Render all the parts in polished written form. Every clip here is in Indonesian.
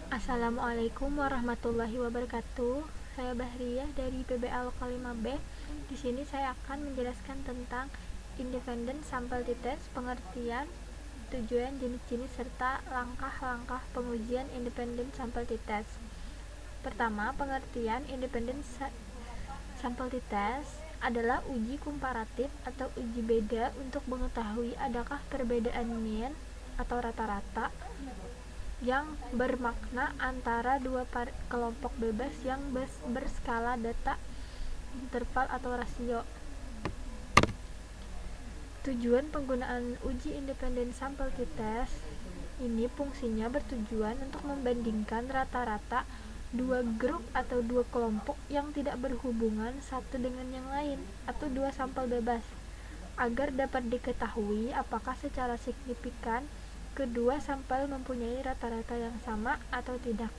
Assalamualaikum warahmatullahi wabarakatuh. Saya Bahriyah dari PBA Lokal 5B. Di sini saya akan menjelaskan tentang independent sample test, pengertian, tujuan, jenis-jenis serta langkah-langkah pengujian independent sample test. Pertama, pengertian independent sample test adalah uji komparatif atau uji beda untuk mengetahui adakah perbedaan mean atau rata-rata yang bermakna antara dua kelompok bebas yang berskala data interval atau rasio. Tujuan penggunaan uji independent sample test ini fungsinya bertujuan untuk membandingkan rata-rata dua grup atau dua kelompok yang tidak berhubungan satu dengan yang lain atau dua sampel bebas, agar dapat diketahui apakah secara signifikan kedua sampel mempunyai rata-rata yang sama atau tidak.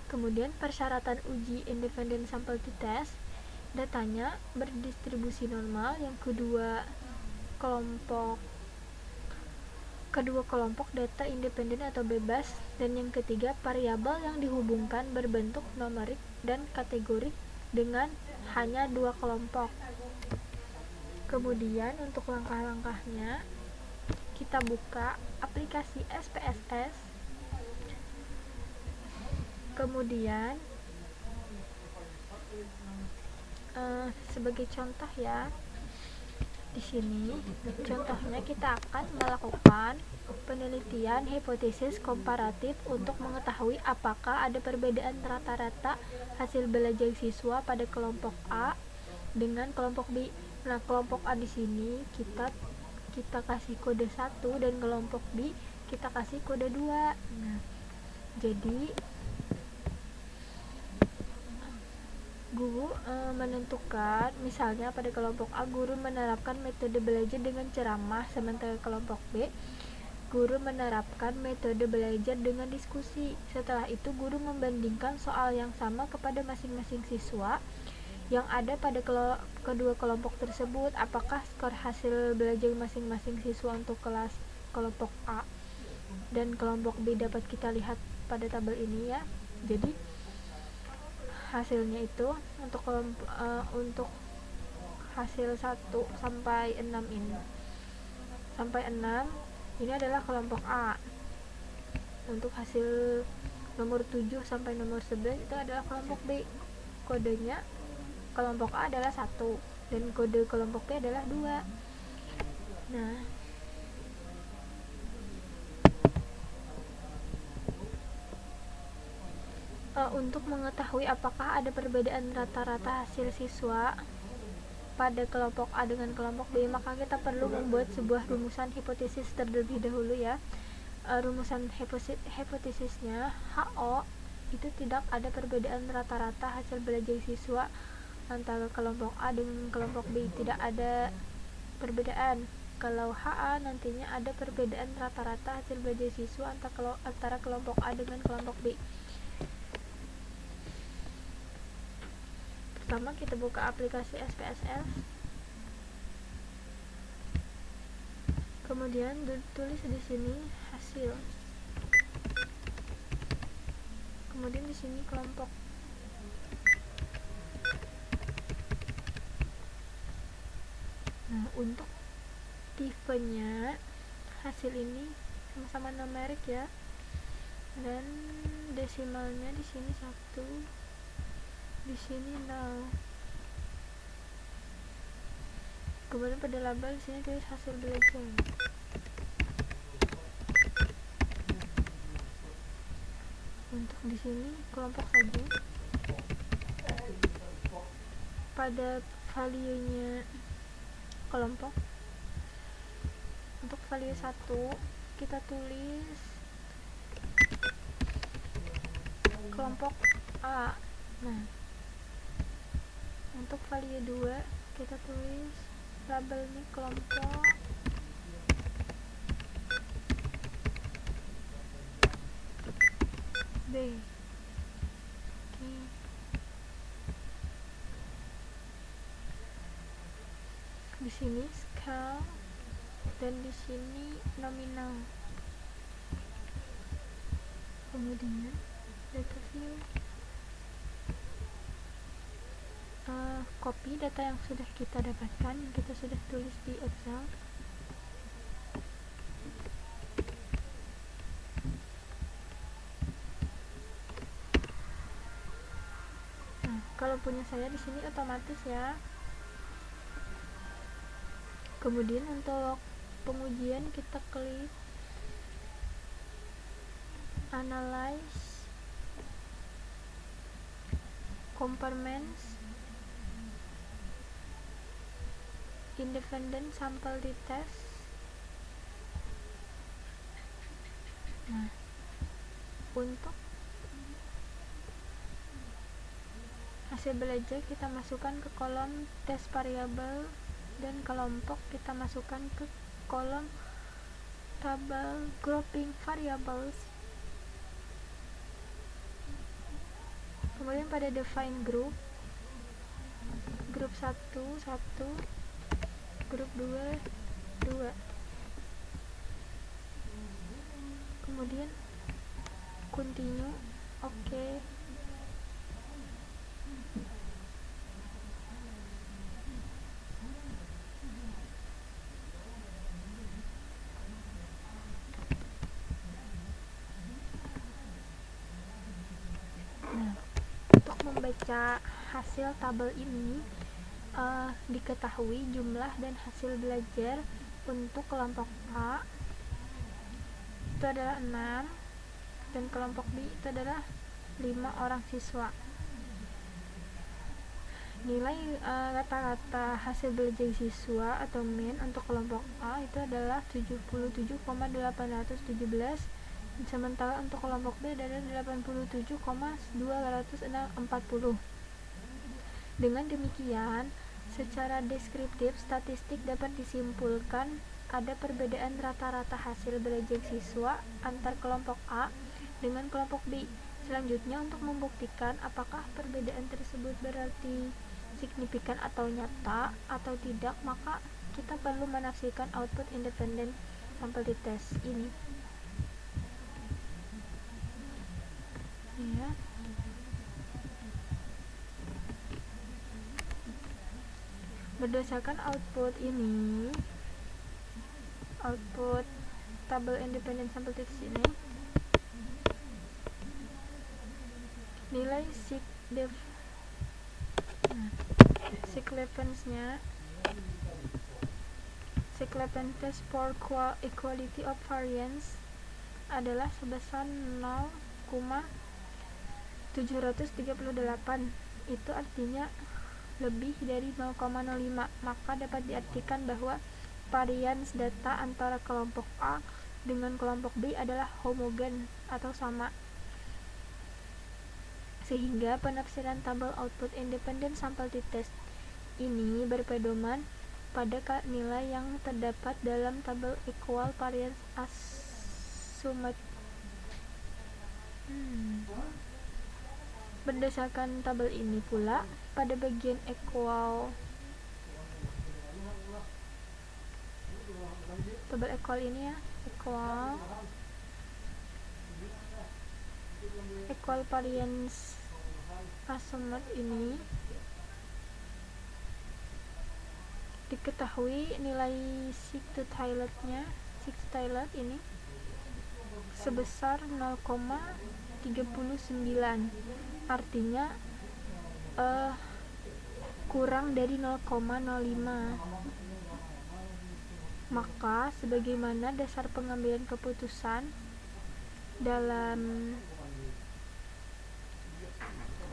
Kemudian persyaratan uji independent sample test, datanya berdistribusi normal, yang kedua kelompok data independen atau bebas, dan yang ketiga variabel yang dihubungkan berbentuk numerik dan kategorik dengan hanya dua kelompok. Kemudian untuk langkah-langkahnya, kita buka aplikasi SPSS. Kemudian sebagai contoh ya, di sini contohnya kita akan melakukan penelitian hipotesis komparatif untuk mengetahui apakah ada perbedaan rata-rata hasil belajar siswa pada kelompok A dengan kelompok B. Nah, kelompok A di sini kita kasih kode 1 dan kelompok B kita kasih kode 2. Nah, jadi guru menentukan, misalnya pada kelompok A guru menerapkan metode belajar dengan ceramah, sementara kelompok B guru menerapkan metode belajar dengan diskusi. Setelah itu guru membandingkan soal yang sama kepada masing-masing siswa yang ada pada kedua kelompok tersebut. Apakah skor hasil belajar masing-masing siswa untuk kelas kelompok A dan kelompok B dapat kita lihat pada tabel ini ya. Jadi hasilnya itu untuk hasil 1 sampai 6 ini adalah kelompok A. Untuk hasil nomor 7 sampai nomor 11 itu adalah kelompok B. Kodenya kelompok A adalah 1 dan kode kelompok B adalah 2. Nah, untuk mengetahui apakah ada perbedaan rata-rata hasil siswa pada kelompok A dengan kelompok B, maka kita perlu membuat sebuah rumusan hipotesis terlebih dahulu ya. Rumusan hipotesisnya, HO itu tidak ada perbedaan rata-rata hasil belajar siswa antara kelompok A dengan kelompok B, tidak ada perbedaan. Kalau HA nantinya ada perbedaan rata-rata hasil belajar siswa antara kelompok A dengan kelompok B. Pertama kita buka aplikasi SPSS, kemudian ditulis di sini hasil, kemudian di sini kelompok. Nah, untuk tipenya hasil ini sama-sama numerik ya, dan desimalnya di sini 1, di sini 0. Kemudian pada label di sini tulis hasil belajar. Untuk di sini kelompok saja. Pada value-nya kelompok, untuk value 1 kita tulis kelompok A. Nah, untuk value 2 kita tulis labelnya kelompok B. Oke. Di sini scale dan di sini nominal. kemudian data view, copy data yang sudah kita dapatkan, yang kita sudah tulis di Excel. Nah, kalau punya saya di sini otomatis ya. Kemudian untuk pengujian kita klik analyze compartments independent sample test. Nah, untuk hasil belajar kita masukkan ke kolom test variable, dan kelompok kita masukkan ke kolom tabel grouping variables. Kemudian pada define group 1 grup 2 kemudian continue, oke. Nah, untuk membaca hasil tabel ini diketahui jumlah dan hasil belajar untuk kelompok A itu adalah 6 dan kelompok B itu adalah 5 orang siswa. Nilai rata-rata hasil belajar siswa atau mean untuk kelompok A itu adalah 77,817, sementara untuk kelompok B adalah 87,240. Dengan demikian, secara deskriptif statistik dapat disimpulkan ada perbedaan rata-rata hasil belajar siswa antar kelompok A dengan kelompok B. Selanjutnya, untuk membuktikan apakah perbedaan tersebut berarti signifikan atau nyata atau tidak, maka kita perlu menafsirkan output independent sample test ini. Ya. Berdasarkan output ini, output tabel independent sample test ini, nilai significance test for equality of variance adalah sebesar 0,738. Itu artinya lebih dari 0,05, maka dapat diartikan bahwa varians data antara kelompok A dengan kelompok B adalah homogen atau sama, sehingga penafsiran tabel output independent sample test ini berpedoman pada nilai yang terdapat dalam tabel equal variance assumed. Berdasarkan tabel ini pula, pada bagian equal tabel equal ini ya, equal variance assumed ini diketahui nilai significance ini sebesar 0,39, artinya kurang dari 0,05. Maka sebagaimana dasar pengambilan keputusan dalam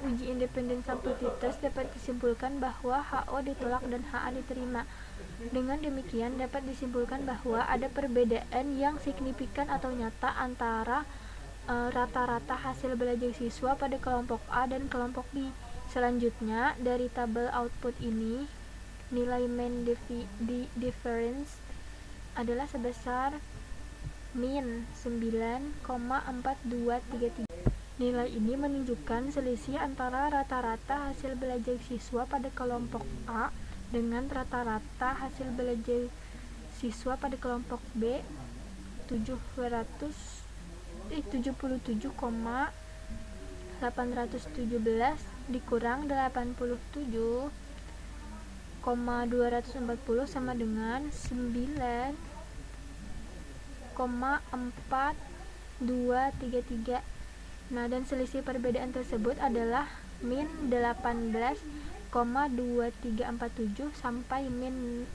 uji independen sample test dapat disimpulkan bahwa HO ditolak dan HA diterima. Dengan demikian dapat disimpulkan bahwa ada perbedaan yang signifikan atau nyata antara rata-rata hasil belajar siswa pada kelompok A dan kelompok B. Selanjutnya, dari tabel output ini, nilai mean difference adalah sebesar min 9,4233. Nilai ini menunjukkan selisih antara rata-rata hasil belajar siswa pada kelompok A dengan rata-rata hasil belajar siswa pada kelompok B 700 77,817 dikurang 87,240 sama dengan 9,4233. Nah, dan selisih perbedaan tersebut adalah min 18,2347 sampai min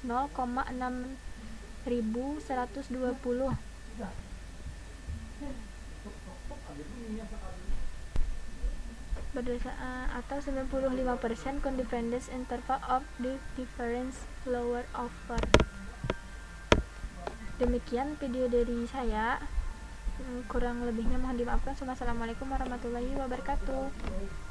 0,6120 berdasarkan atau 95% confidence interval of the difference lower over. Demikian video dari saya, kurang lebihnya mohon dimaafkan. Wassalamualaikum warahmatullahi wabarakatuh.